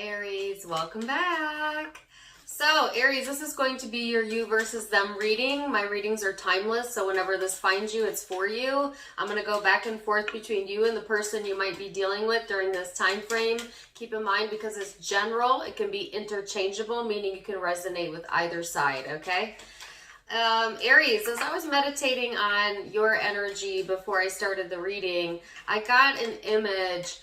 Aries, welcome back. So Aries, this is going to be your you versus them reading. My readings are timeless, so whenever this finds you, it's for you. I'm going to go back and forth between you and the person you might be dealing with during this time frame. Keep in mind, because it's general, it can be interchangeable, meaning you can resonate with either side, okay? Aries, as I was meditating on your energy before I started the reading, I got an image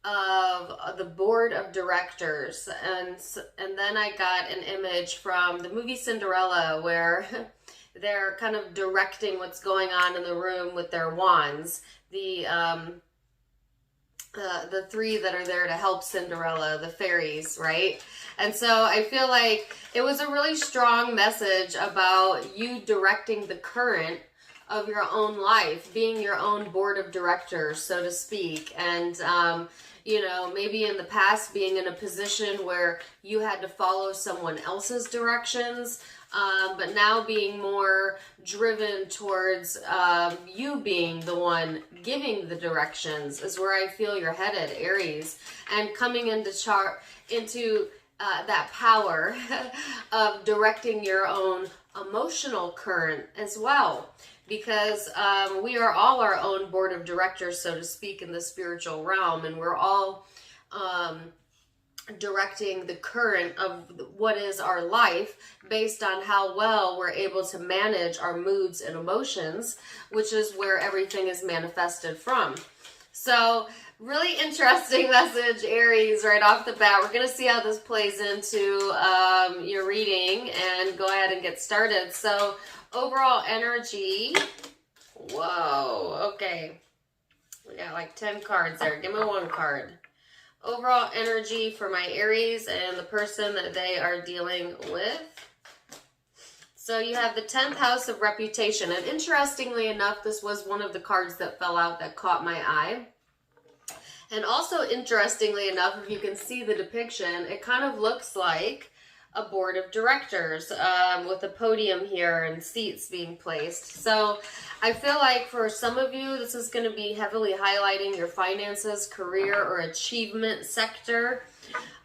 of the board of directors, and then I got an image from the movie Cinderella where they're kind of directing what's going on in the room with their wands. The three that are there to help Cinderella, the fairies, right? And so I feel like it was a really strong message about you directing the current of your own life, being your own board of directors, so to speak. And you know, maybe in the past being in a position where you had to follow someone else's directions, but now being more driven towards you being the one giving the directions is where I feel you're headed, Aries. And coming into that power of directing your own emotional current as well. Because we are all our own board of directors, so to speak, in the spiritual realm, and we're all directing the current of what is our life based on how well we're able to manage our moods and emotions, which is where everything is manifested from. So really interesting message, Aries, right off the bat. We're going to see how this plays into your reading and go ahead and get started. So overall energy, whoa, okay. We got like 10 cards there. Give me one card. Overall energy for my Aries and the person that they are dealing with. So you have the 10th house of reputation. And interestingly enough, this was one of the cards that fell out that caught my eye. And also interestingly enough, if you can see the depiction, it kind of looks like a board of directors with a podium here and seats being placed. So I feel like for some of you, this is going to be heavily highlighting your finances, career, or achievement sector.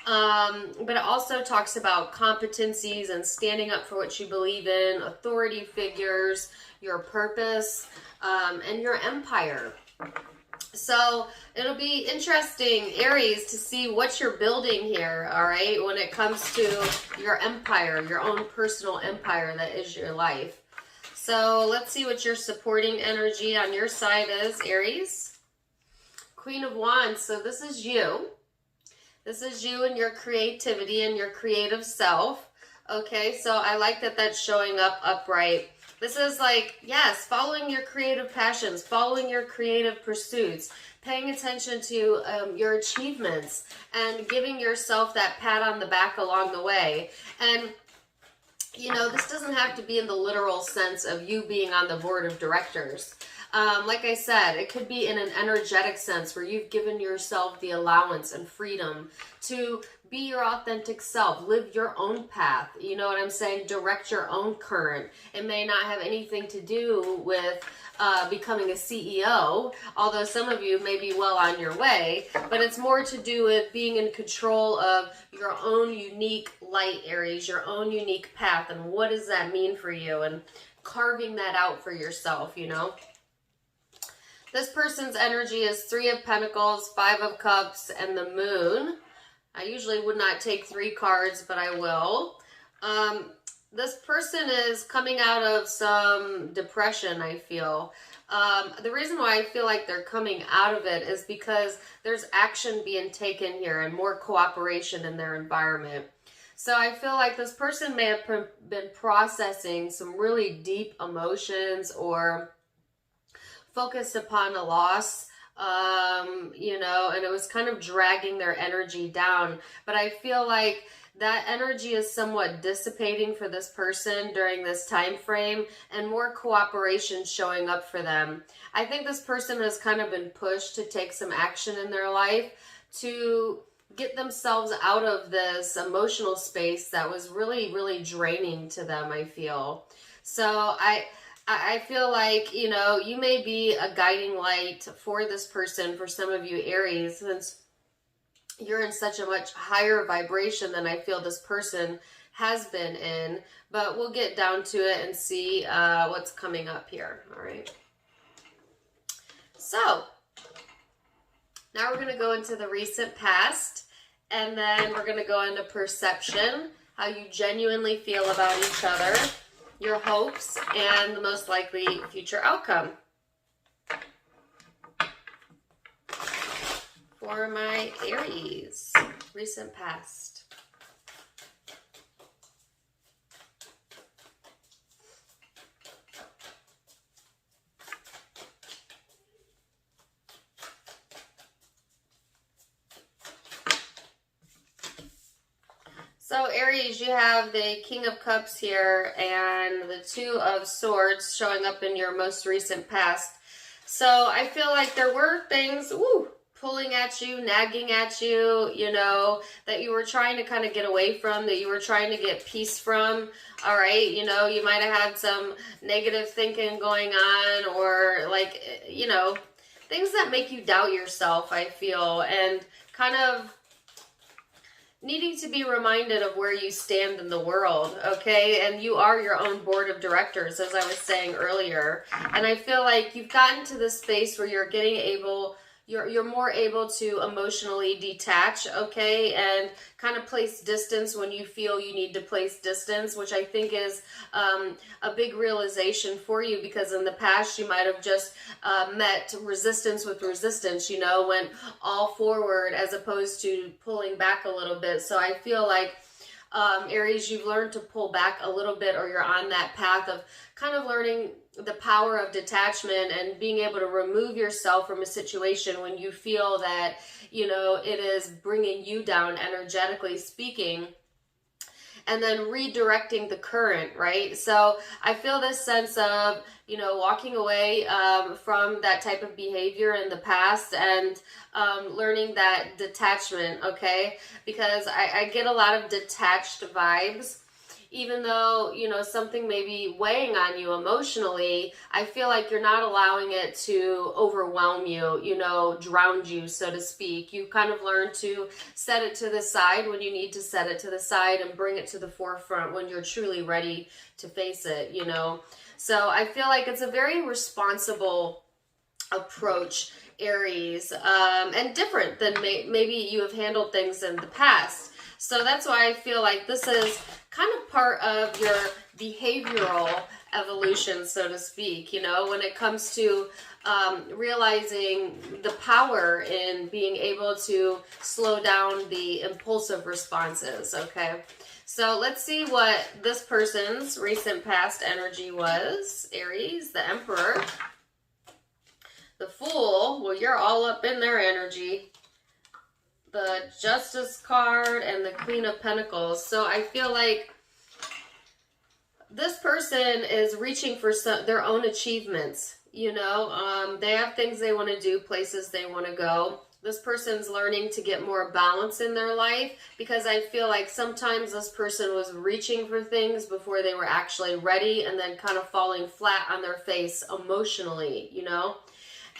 But it also talks about competencies and standing up for what you believe in, authority figures, your purpose, and your empire. So it'll be interesting, Aries, to see what you're building here, all right, when it comes to your empire, your own personal empire that is your life. So let's see what your supporting energy on your side is, Aries. Queen of Wands, so this is you. This is you and your creativity and your creative self. Okay, so I like that that's showing up upright. This is like, yes, following your creative passions, following your creative pursuits, paying attention to your achievements, and giving yourself that pat on the back along the way. And, you know, this doesn't have to be in the literal sense of you being on the board of directors. Like I said, it could be in an energetic sense where you've given yourself the allowance and freedom to be your authentic self, live your own path. You know what I'm saying? Direct your own current. It may not have anything to do with becoming a CEO, although some of you may be well on your way, but it's more to do with being in control of your own unique light, Aries, your own unique path, and what does that mean for you, and carving that out for yourself, you know? This person's energy is 3 of Pentacles, 5 of Cups, and the Moon. I usually would not take 3 cards, but I will. This person is coming out of some depression, I feel. The reason why I feel like they're coming out of it is because there's action being taken here and more cooperation in their environment. So I feel like this person may have been processing some really deep emotions or focused upon a loss, you know, and it was kind of dragging their energy down. But I feel like that energy is somewhat dissipating for this person during this time frame, and more cooperation showing up for them. I think this person has kind of been pushed to take some action in their life to get themselves out of this emotional space that was really, really draining to them, I feel. So I feel like, you know, you may be a guiding light for this person, for some of you Aries, since you're in such a much higher vibration than I feel this person has been in. But we'll get down to it and see what's coming up here. All right. So now we're going to go into the recent past, and then we're going to go into perception, how you genuinely feel about each other, your hopes, and the most likely future outcome. For my Aries, recent past. So Aries, you have the King of Cups here and the Two of Swords showing up in your most recent past. So I feel like there were things, pulling at you, nagging at you, you know, that you were trying to kind of get away from, that you were trying to get peace from. All right, you know, you might have had some negative thinking going on, or like, you know, things that make you doubt yourself, I feel, and kind of needing to be reminded of where you stand in the world, okay? And you are your own board of directors, as I was saying earlier. And I feel like you've gotten to this space where you're getting you're more able to emotionally detach, okay, and kind of place distance when you feel you need to place distance, which I think is a big realization for you, because in the past you might have just met resistance with resistance, you know, went all forward as opposed to pulling back a little bit. So I feel like Aries, you've learned to pull back a little bit, or you're on that path of kind of learning the power of detachment and being able to remove yourself from a situation when you feel that, you know, it is bringing you down energetically speaking, and then redirecting the current, right? So I feel this sense of, you know, walking away from that type of behavior in the past, and learning that detachment, okay? Because I get a lot of detached vibes. Even though, you know, something may be weighing on you emotionally, I feel like you're not allowing it to overwhelm you, you know, drown you, so to speak. You kind of learn to set it to the side when you need to set it to the side, and bring it to the forefront when you're truly ready to face it, you know. So I feel like it's a very responsible approach, Aries, and different than maybe you have handled things in the past. So that's why I feel like this is kind of part of your behavioral evolution, so to speak, you know, when it comes to realizing the power in being able to slow down the impulsive responses, okay? So let's see what this person's recent past energy was. Aries, the Emperor, the Fool, well, you're all up in their energy, the Justice card, and the Queen of Pentacles. So I feel like this person is reaching for their own achievements, you know. They have things they want to do, places they want to go. This person's learning to get more balance in their life, because I feel like sometimes this person was reaching for things before they were actually ready, and then kind of falling flat on their face emotionally, you know.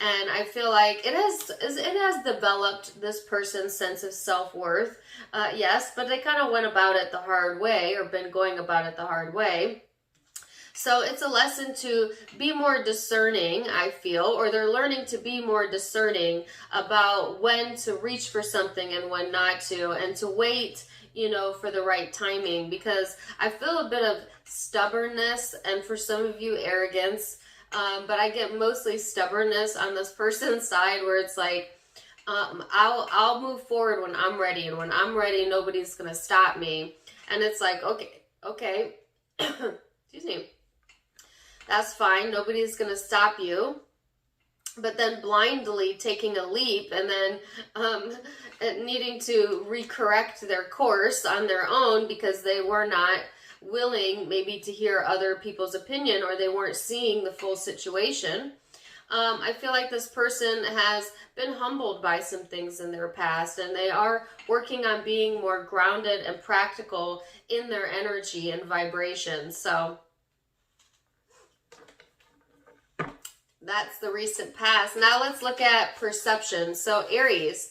And I feel like it has developed this person's sense of self-worth, yes, but they kind of went about it the hard way, or been going about it the hard way. So it's a lesson to be more discerning, I feel, or they're learning to be more discerning about when to reach for something and when not to, and to wait, you know, for the right timing, because I feel a bit of stubbornness, and for some of you, arrogance. But I get mostly stubbornness on this person's side, where it's like, I'll move forward when I'm ready, and when I'm ready, nobody's gonna stop me. And it's like, okay, excuse me, that's fine, nobody's gonna stop you. But then blindly taking a leap, and then needing to recorrect their course on their own, because they were not willing maybe to hear other people's opinion, or they weren't seeing the full situation. I feel like this person has been humbled by some things in their past, and they are working on being more grounded and practical in their energy and vibration. So that's the recent past. Now let's look at perception. So Aries,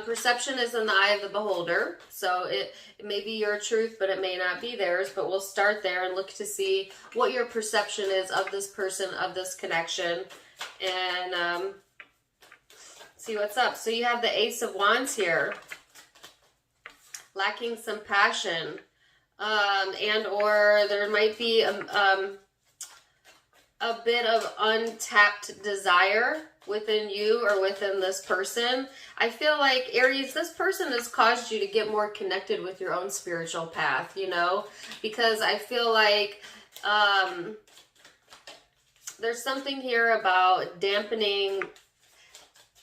Perception is in the eye of the beholder. So it may be your truth, but it may not be theirs. But we'll start there and look to see what your perception is of this person, of this connection, and see what's up. So you have the Ace of Wands here. Lacking some passion. And or there might be a bit of untapped desire within you or within this person. I feel like, Aries, this person has caused you to get more connected with your own spiritual path, you know, because I feel like there's something here about dampening.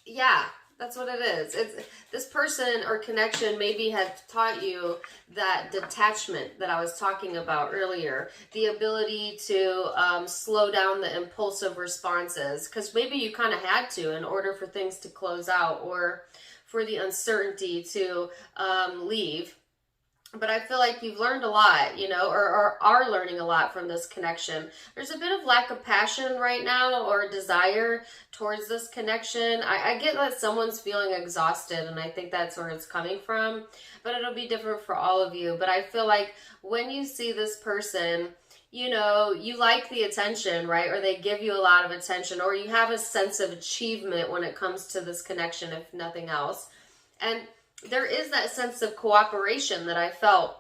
Yeah, that's what it is. It's this person or connection maybe had taught you that detachment that I was talking about earlier, the ability to slow down the impulsive responses, because maybe you kind of had to in order for things to close out or for the uncertainty to leave. But I feel like you've learned a lot, you know, or are learning a lot from this connection. There's a bit of lack of passion right now or desire towards this connection. I get that someone's feeling exhausted, and I think that's where it's coming from. But it'll be different for all of you. But I feel like when you see this person, you know, you like the attention, right? Or they give you a lot of attention, or you have a sense of achievement when it comes to this connection, if nothing else. And there is that sense of cooperation that I felt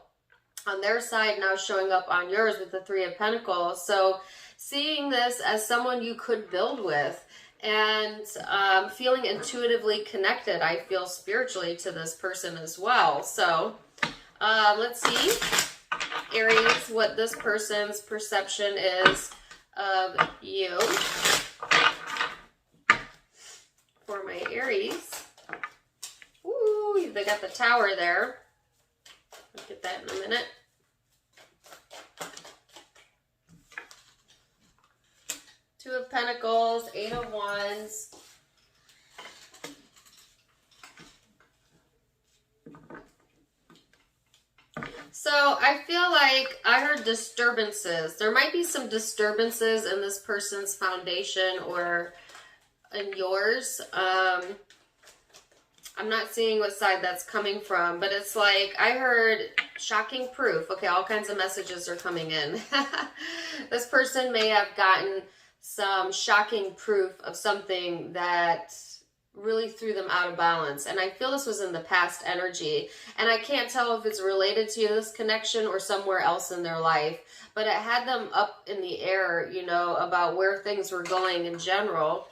on their side now showing up on yours with the Three of Pentacles. So seeing this as someone you could build with and feeling intuitively connected, I feel spiritually to this person as well. So let's see, Aries, what this person's perception is of you. For my Aries. Ooh, they got the Tower there. I'll get that in a minute. Two of Pentacles, Eight of Wands. So I feel like I heard disturbances. There might be some disturbances in this person's foundation or in yours. I'm not seeing what side that's coming from, but it's like I heard shocking proof. Okay, all kinds of messages are coming in. This person may have gotten some shocking proof of something that really threw them out of balance. And I feel this was in the past energy. And I can't tell if it's related to this connection or somewhere else in their life. But it had them up in the air, you know, about where things were going in general.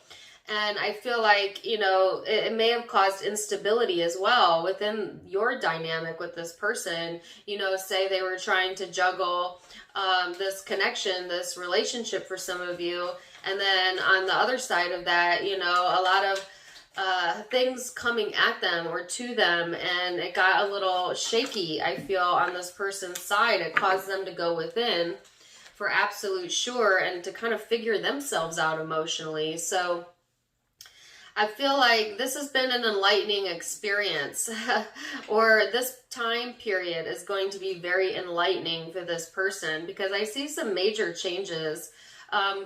And I feel like, you know, it may have caused instability as well within your dynamic with this person. You know, say they were trying to juggle this connection, this relationship for some of you. And then on the other side of that, you know, a lot of things coming at them or to them. And it got a little shaky, I feel, on this person's side. It caused them to go within for absolute sure and to kind of figure themselves out emotionally. So I feel like this has been an enlightening experience or this time period is going to be very enlightening for this person because I see some major changes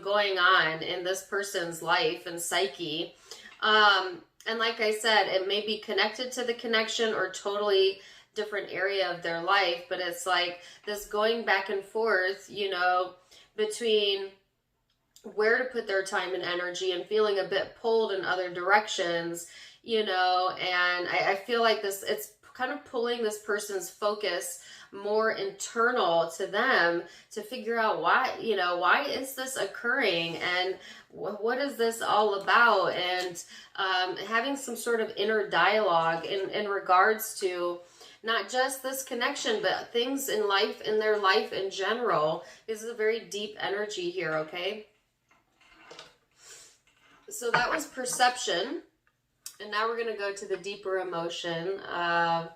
going on in this person's life and psyche. And like I said, it may be connected to the connection or totally different area of their life, but it's like this going back and forth, you know, between where to put their time and energy and feeling a bit pulled in other directions, you know, and I feel like it's kind of pulling this person's focus more internal to them to figure out why, you know, why is this occurring and what is this all about, and having some sort of inner dialogue in regards to not just this connection, but things in life, in their life in general. This is a very deep energy here, okay? So that was perception. And now we're going to go to the deeper emotion of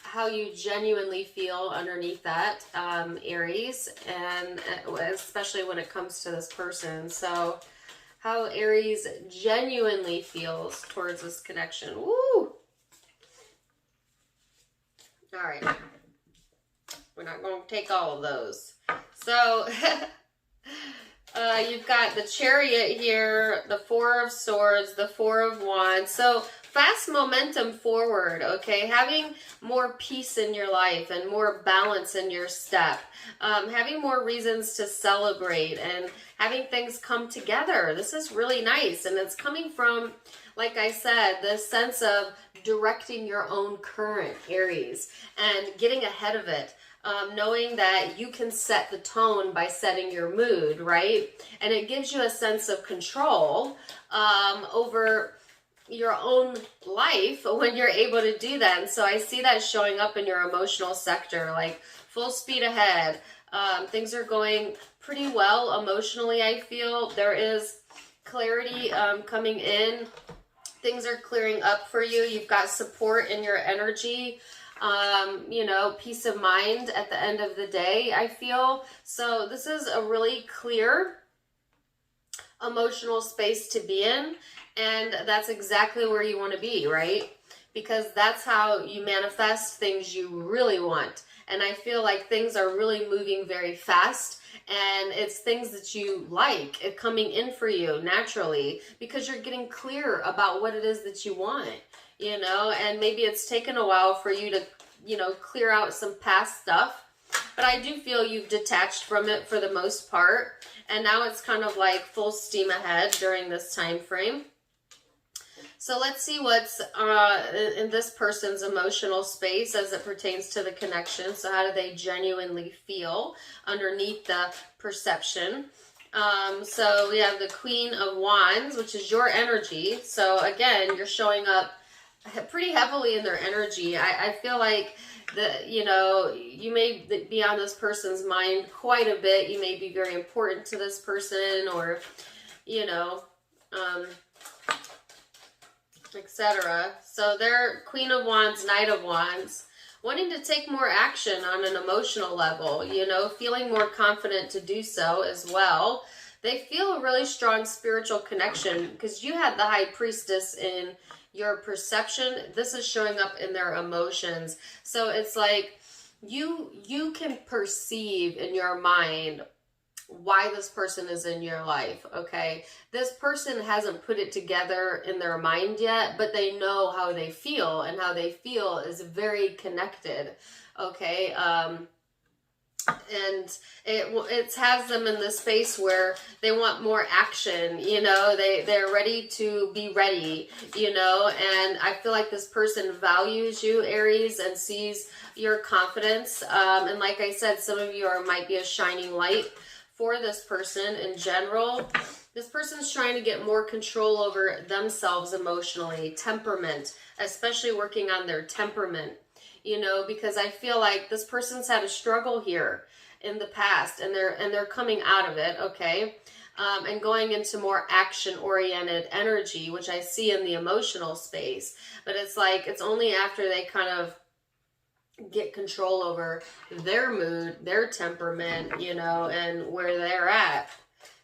how you genuinely feel underneath that, Aries, and especially when it comes to this person. So how Aries genuinely feels towards this connection. Woo! All right. We're not going to take all of those. So you've got the Chariot here, the Four of Swords, the Four of Wands. So fast momentum forward, okay? Having more peace in your life and more balance in your step. Having more reasons to celebrate and having things come together. This is really nice. And it's coming from, like I said, this sense of directing your own current, Aries, and getting ahead of it. Knowing that you can set the tone by setting your mood, right? And it gives you a sense of control over your own life when you're able to do that. And so I see that showing up in your emotional sector, like full speed ahead. Things are going pretty well emotionally, I feel. There is clarity coming in. Things are clearing up for you. You've got support in your energy. You know, peace of mind at the end of the day, I feel. So this is a really clear emotional space to be in, and that's exactly where you want to be, right? Because that's how you manifest things you really want. And I feel like things are really moving very fast, and it's things that you like coming in for you naturally because you're getting clear about what it is that you want. You know, and maybe it's taken a while for you to, you know, clear out some past stuff. But I do feel you've detached from it for the most part. And now it's kind of like full steam ahead during this time frame. So let's see what's in this person's emotional space as it pertains to the connection. So how do they genuinely feel underneath the perception? So we have the Queen of Wands, which is your energy. So again, you're showing up pretty heavily in their energy. I feel like you know, you may be on this person's mind quite a bit. You may be very important to this person, or, you know, etc. So they're Queen of Wands, Knight of Wands, wanting to take more action on an emotional level, you know, feeling more confident to do so as well. They feel a really strong spiritual connection because you had the High Priestess in your perception. This is showing up in their emotions. So it's like you can perceive in your mind why this person is in your life, okay? This person hasn't put it together in their mind yet, but they know how they feel, and how they feel is very connected, okay? And it has them in this space where they want more action, you know, they're ready to be ready, you know, and I feel like this person values you, Aries, and sees your confidence. And like I said, some of you might be a shining light for this person in general. This person's trying to get more control over themselves emotionally, temperament, especially working on their temperament. You know, because I feel like this person's had a struggle here in the past, and they're coming out of it, okay? And going into more action-oriented energy, which I see in the emotional space. But it's like, it's only after they kind of get control over their mood, their temperament, you know, and where they're at.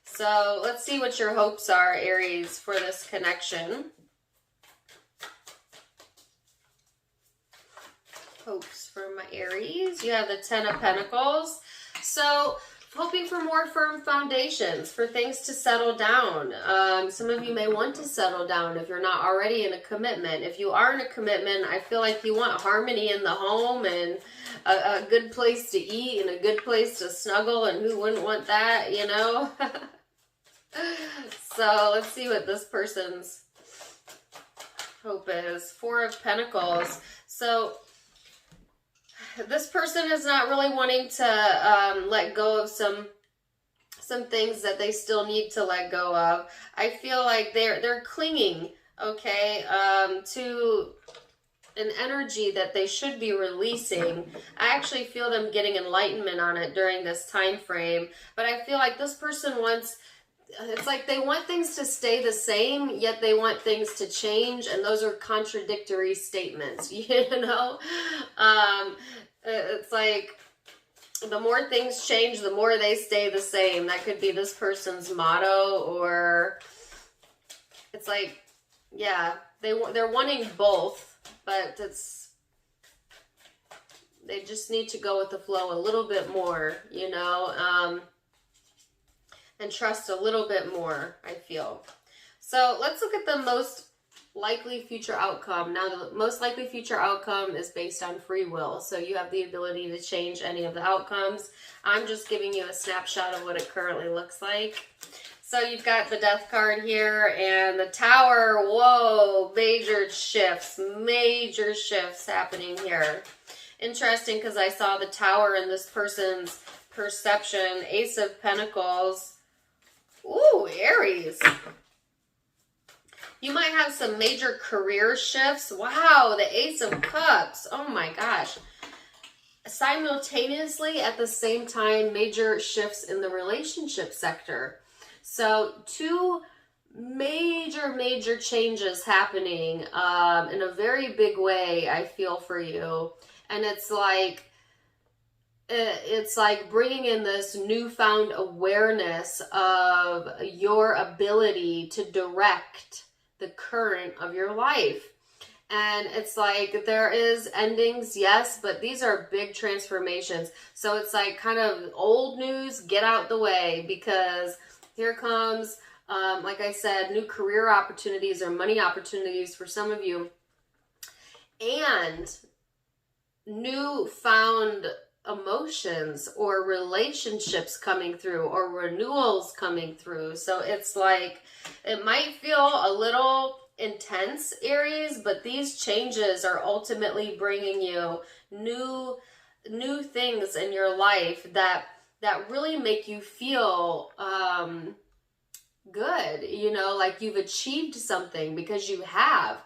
So let's see what your hopes are, Aries, for this connection. Hopes for my Aries. You have the Ten of Pentacles. So hoping for more firm foundations, for things to settle down. Some of you may want to settle down if you're not already in a commitment. If you are in a commitment, I feel like you want harmony in the home, and a good place to eat, and a good place to snuggle, and who wouldn't want that, you know? So let's see what this person's hope is. Four of Pentacles. So this person is not really wanting to let go of some things that they still need to let go of. I feel like they're clinging, okay, to an energy that they should be releasing. I actually feel them getting enlightenment on it during this time frame. But I feel like this person wants, it's like they want things to stay the same, yet they want things to change, and those are contradictory statements, you know? It's like the more things change, the more they stay the same. That could be this person's motto, or it's like, yeah, they're wanting both, but they just need to go with the flow a little bit more, you know, and trust a little bit more, I feel. So let's look at the most likely future outcome. Now, the most likely future outcome is based on free will, so you have the ability to change any of the outcomes. I'm just giving you a snapshot of what it currently looks like. So you've got the Death card here and the Tower. Whoa, major shifts happening here. Interesting, because I saw the Tower in this person's perception. Ace of Pentacles. Ooh, Aries. You might have some major career shifts. Wow, the Ace of Cups. Oh my gosh. Simultaneously, at the same time, major shifts in the relationship sector. So two major changes happening in a very big way, I feel, for you. And it's like bringing in this newfound awareness of your ability to direct the current of your life. And it's like there is endings, yes, but these are big transformations. So it's like kind of old news, get out the way, because here comes, like I said, new career opportunities or money opportunities for some of you, and newfound emotions or relationships coming through or renewals coming through. So it's like it might feel a little intense, Aries, but these changes are ultimately bringing you new things in your life that really make you feel good, you know, like you've achieved something, because you have.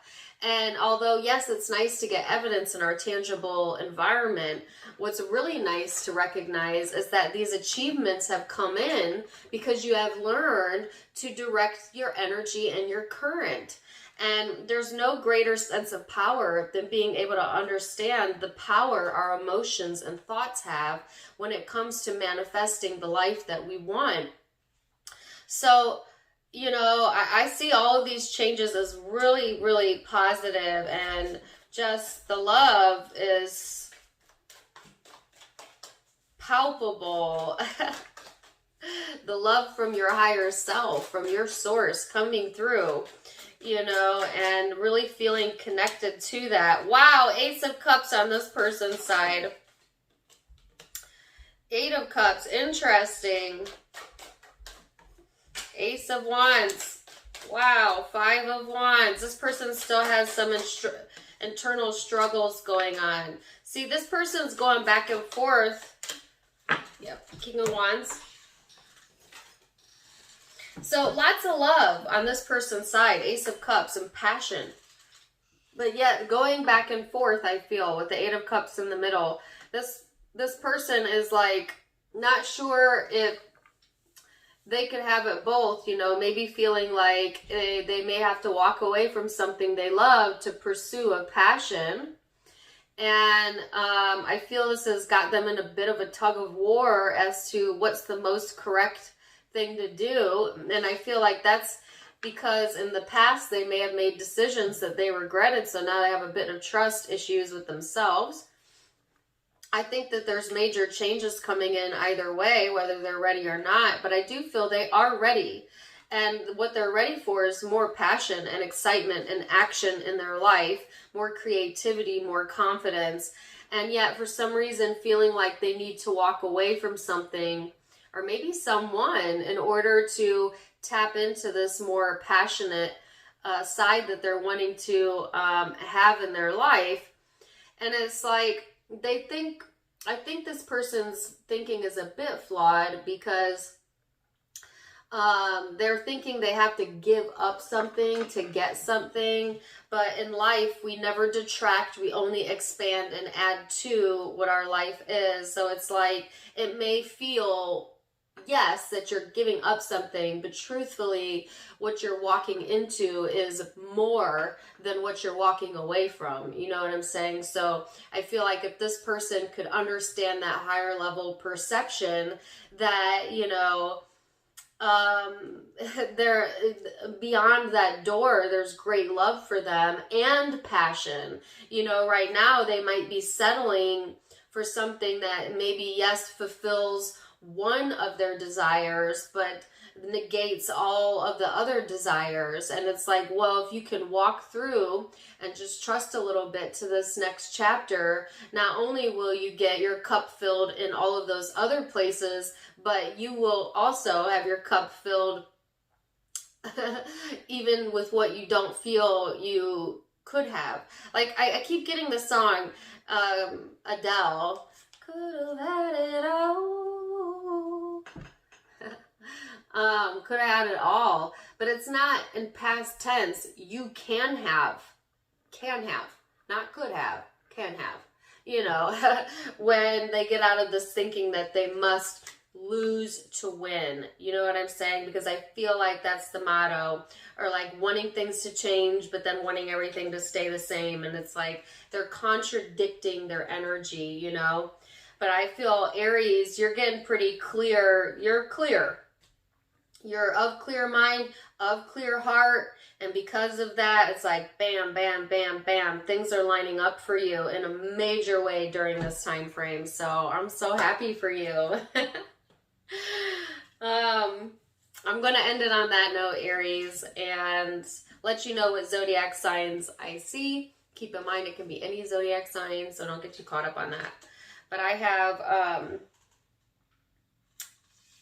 And although, yes, it's nice to get evidence in our tangible environment, what's really nice to recognize is that these achievements have come in because you have learned to direct your energy and your current. And there's no greater sense of power than being able to understand the power our emotions and thoughts have when it comes to manifesting the life that we want. So, you know, I see all of these changes as really, really positive, and just the love is palpable. The love from your higher self, from your source coming through, you know, and really feeling connected to that. Wow, Ace of Cups on this person's side. Eight of Cups, interesting. Ace of Wands. Wow, Five of Wands. This person still has some internal struggles going on. See, this person's going back and forth. Yep, King of Wands. So lots of love on this person's side. Ace of Cups and passion. But yet going back and forth, I feel, with the Eight of Cups in the middle. This person is like not sure if they could have it both, you know, maybe feeling like they may have to walk away from something they love to pursue a passion. And I feel this has got them in a bit of a tug of war as to what's the most correct thing to do. And I feel like that's because in the past they may have made decisions that they regretted, so now they have a bit of trust issues with themselves. I think that there's major changes coming in either way, whether they're ready or not, but I do feel they are ready. And what they're ready for is more passion and excitement and action in their life, more creativity, more confidence, and yet for some reason feeling like they need to walk away from something or maybe someone in order to tap into this more passionate side that they're wanting to have in their life. And it's like, I think this person's thinking is a bit flawed, because they're thinking they have to give up something to get something. But in life, we never detract, we only expand and add to what our life is. So it's like, it may feel, yes, that you're giving up something, but truthfully, what you're walking into is more than what you're walking away from. You know what I'm saying? So I feel like if this person could understand that higher level perception, that, you know, they're beyond that door, there's great love for them and passion. You know, right now they might be settling for something that maybe, yes, fulfills one of their desires, but negates all of the other desires. And it's like, well, if you can walk through and just trust a little bit to this next chapter, not only will you get your cup filled in all of those other places, but you will also have your cup filled even with what you don't feel you could have. Like, I keep getting the song, Adele, could have had it all. Could have had it all, but it's not in past tense. You can have, not could have, can have. You know, when they get out of this thinking that they must lose to win. You know what I'm saying? Because I feel like that's the motto, or like wanting things to change, but then wanting everything to stay the same. And it's like they're contradicting their energy, you know? But I feel Aries, you're getting pretty clear. You're clear. You're of clear mind, of clear heart. And because of that, it's like bam, bam, bam, bam. Things are lining up for you in a major way during this time frame. So I'm so happy for you. I'm going to end it on that note, Aries, and let you know what zodiac signs I see. Keep in mind it can be any zodiac sign, so don't get too caught up on that. But I have,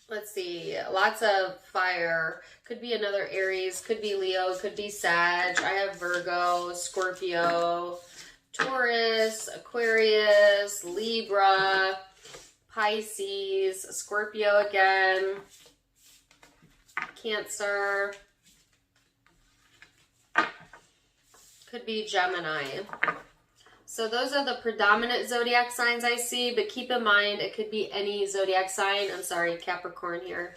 let's see, lots of fire. Could be another Aries, could be Leo, could be Sag. I have Virgo, Scorpio, Taurus, Aquarius, Libra, Pisces, Scorpio again, Cancer, could be Gemini. So those are the predominant zodiac signs I see, but keep in mind it could be any zodiac sign. I'm sorry, Capricorn here.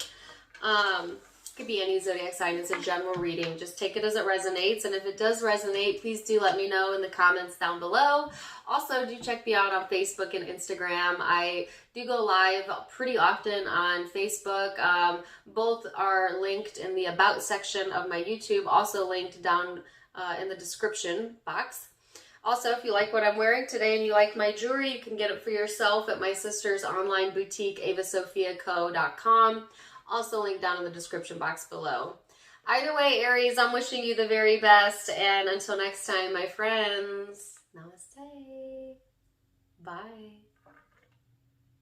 Could be any zodiac sign. It's a general reading. Just take it as it resonates. And if it does resonate, please do let me know in the comments down below. Also, do check me out on Facebook and Instagram. I do go live pretty often on Facebook. Both are linked in the About section of my YouTube. Also linked down in the description box. Also, if you like what I'm wearing today and you like my jewelry, you can get it for yourself at my sister's online boutique, avasophiaco.com. Also linked down in the description box below. Either way, Aries, I'm wishing you the very best. And until next time, my friends, namaste. Bye.